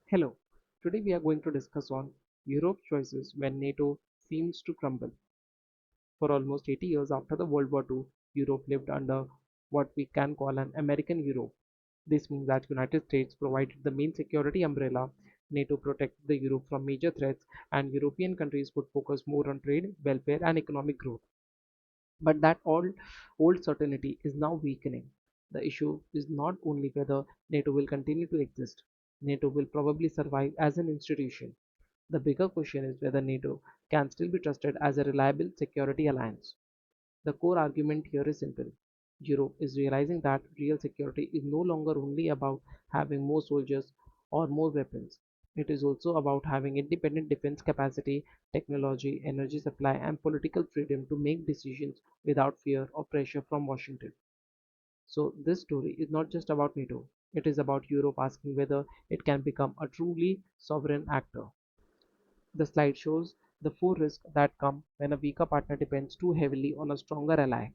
Hello, today we are going to discuss on Europe's choices when NATO seems to crumble. For almost 80 years after the World War II, Europe lived under what we can call an American Europe. This means that United States provided the main security umbrella, NATO protected the Europe from major threats, and European countries could focus more on trade, welfare, and economic growth. But that all old certainty is now weakening. The issue is not only whether NATO will continue to exist. NATO will probably survive as an institution. The bigger question is whether NATO can still be trusted as a reliable security alliance. The core argument here is simple. Europe is realizing that real security is no longer only about having more soldiers or more weapons. It is also about having independent defense capacity, technology, energy supply, and political freedom to make decisions without fear or pressure from Washington. So, this story is not just about NATO, it is about Europe asking whether it can become a truly sovereign actor. The slide shows the four risks that come when a weaker partner depends too heavily on a stronger ally.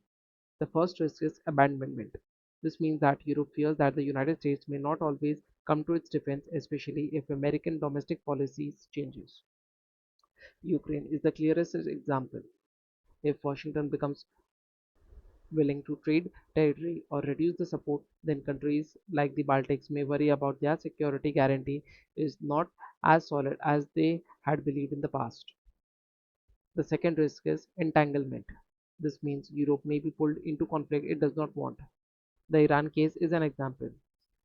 The first risk is abandonment. This means that Europe fears that the United States may not always come to its defense, especially if American domestic policies changes. Ukraine is the clearest example. If Washington becomes willing to trade territory or reduce the support, then countries like the Baltics may worry about their security guarantee is not as solid as they had believed in the past. The second risk is entanglement. This means Europe may be pulled into conflict it does not want. The Iran case is an example.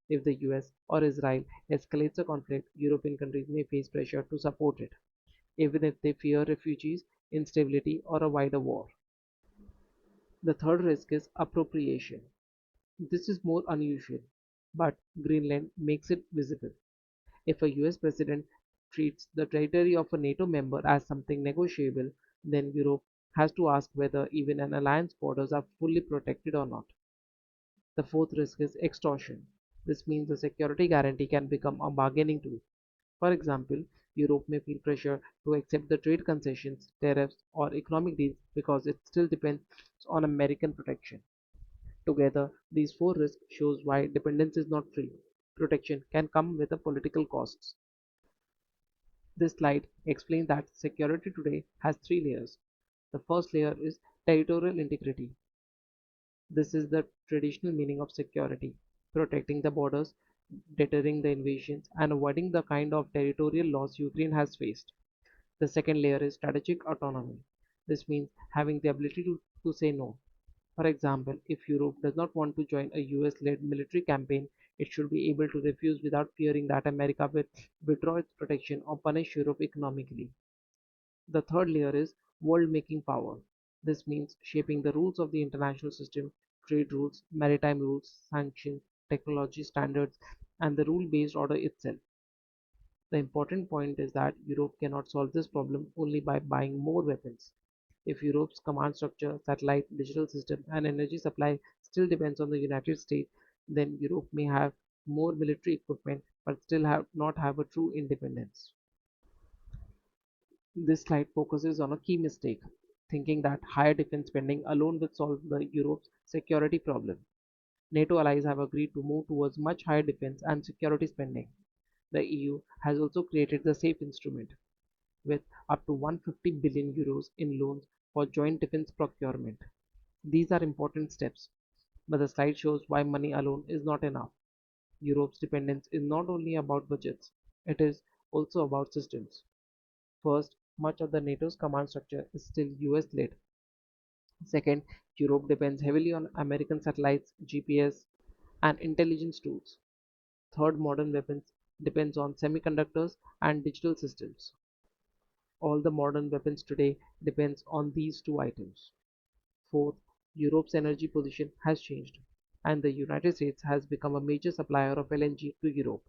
If the US or Israel escalates a conflict, European countries may face pressure to support it, even if they fear refugees, instability, or a wider war. The third risk is appropriation. This is more unusual, but Greenland makes it visible. If a US president treats the territory of a NATO member as something negotiable, then Europe has to ask whether even an alliance borders are fully protected or not. The fourth risk is extortion. This means the security guarantee can become a bargaining tool. For example, Europe may feel pressure to accept the trade concessions, tariffs, or economic deals because it still depends on American protection. Together, these four risks shows why dependence is not free. Protection can come with a political costs. This slide explains that security today has three layers. The first layer is territorial integrity. This is the traditional meaning of security, protecting the borders, deterring the invasions, and avoiding the kind of territorial loss Ukraine has faced. The second layer is strategic autonomy. This means having the ability to say no. For example, if Europe does not want to join a US led military campaign, it should be able to refuse without fearing that America will withdraw its protection or punish Europe economically. The third layer is world-making power. This means shaping the rules of the international system, trade rules, maritime rules, sanctions, technology standards, and the rule-based order itself. The important point is that Europe cannot solve this problem only by buying more weapons. If Europe's command structure, satellite, digital system, and energy supply still depends on the United States, then Europe may have more military equipment but still not have a true independence. This slide focuses on a key mistake, thinking that higher defense spending alone will solve the Europe's security problem. NATO allies have agreed to move towards much higher defense and security spending. The EU has also created the SAFE instrument, with up to 150 billion euros in loans for joint defense procurement. These are important steps, but the slide shows why money alone is not enough. Europe's dependence is not only about budgets, it is also about systems. First, much of the NATO's command structure is still US led. Second, Europe depends heavily on American satellites, GPS, and intelligence tools. Third, modern weapons depends on semiconductors and digital systems. All the modern weapons today depends on these two items. Fourth, Europe's energy position has changed, and the United States has become a major supplier of LNG to Europe,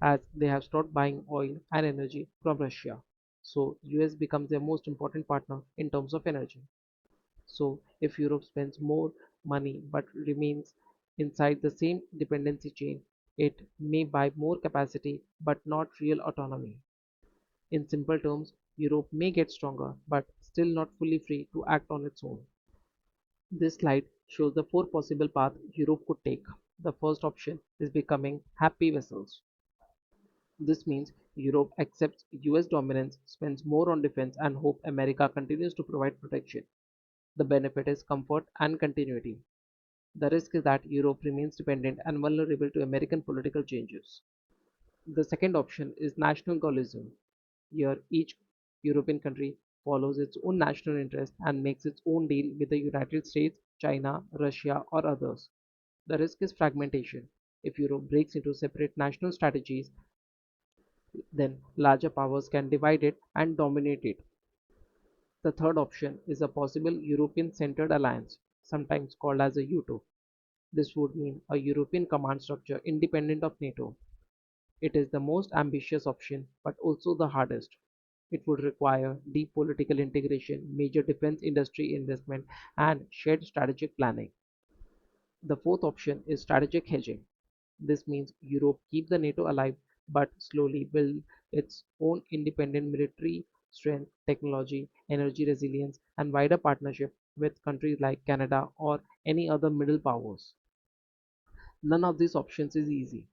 as they have stopped buying oil and energy from Russia. So US becomes their most important partner in terms of energy. So if Europe spends more money but remains inside the same dependency chain, it may buy more capacity but not real autonomy. In simple terms, Europe may get stronger but still not fully free to act on its own. This slide shows the four possible paths Europe could take. The first option is becoming happy vessels. This means Europe accepts US dominance, spends more on defense, and hope America continues to provide protection. The benefit is comfort and continuity. The risk is that Europe remains dependent and vulnerable to American political changes. The second option is national gaullism. Here, each European country follows its own national interest and makes its own deal with the United States, China, Russia, or others. The risk is fragmentation. If Europe breaks into separate national strategies, then larger powers can divide it and dominate it. The third option is a possible European-centered alliance, sometimes called as a UTO. This would mean a European command structure independent of NATO. It is the most ambitious option, but also the hardest. It would require deep political integration, major defense industry investment, and shared strategic planning. The fourth option is strategic hedging. This means Europe keep the NATO alive but slowly build its own independent military strength, technology, energy resilience, and wider partnership with countries like Canada or any other middle powers. None of these options is easy.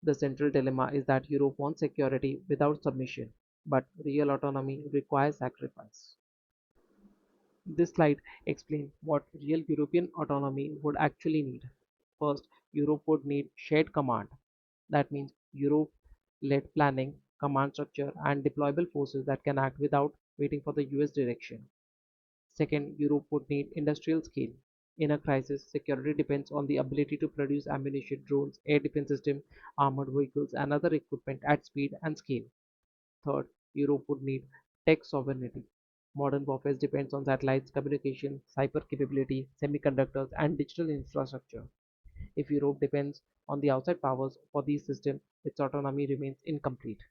The central dilemma is that Europe wants security without submission, but real autonomy requires sacrifice. This slide explains what real European autonomy would actually need. First, Europe would need shared command. That means Europe-led planning, command structure, and deployable forces that can act without waiting for the US direction. Second, Europe would need industrial scale. In a crisis, security depends on the ability to produce ammunition, drones, air defense systems, armored vehicles, and other equipment at speed and scale. Third, Europe would need tech sovereignty. Modern warfare depends on satellites, communication, cyber capability, semiconductors, and digital infrastructure. If Europe depends on the outside powers for these systems, its autonomy remains incomplete.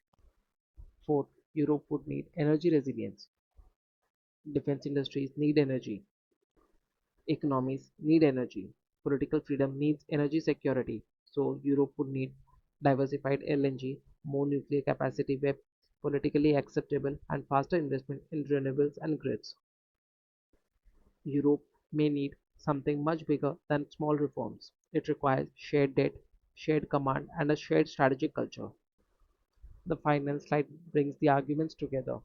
Fourth, Europe would need energy resilience. Defense industries need energy. Economies need energy. Political freedom needs energy security. So Europe would need diversified LNG, more nuclear capacity where politically acceptable, and faster investment in renewables and grids. Europe may need something much bigger than small reforms. It requires shared debt, shared command, and a shared strategic culture. The final slide brings the arguments together.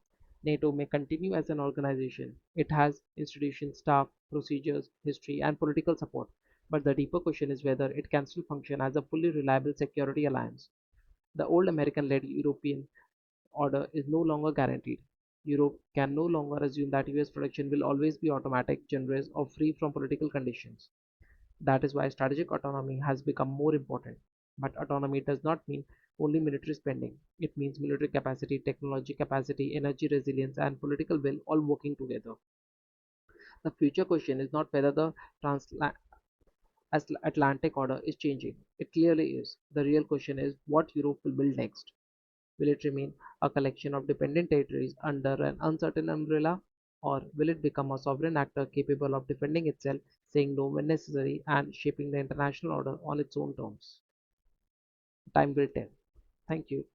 NATO may continue as an organization. It has institutions, staff, procedures, history, and political support. But the deeper question is whether it can still function as a fully reliable security alliance. The old American led European order is no longer guaranteed. Europe can no longer assume that US production will always be automatic, generous, or free from political conditions. That is why strategic autonomy has become more important. But autonomy does not mean only military spending. It means military capacity, technology capacity, energy resilience, and political will all working together. The future question is not whether the transatlantic order is changing. It clearly is. The real question is what Europe will build next. Will it remain a collection of dependent territories under an uncertain umbrella? Or will it become a sovereign actor capable of defending itself, saying no when necessary, and shaping the international order on its own terms? Time will tell. Thank you.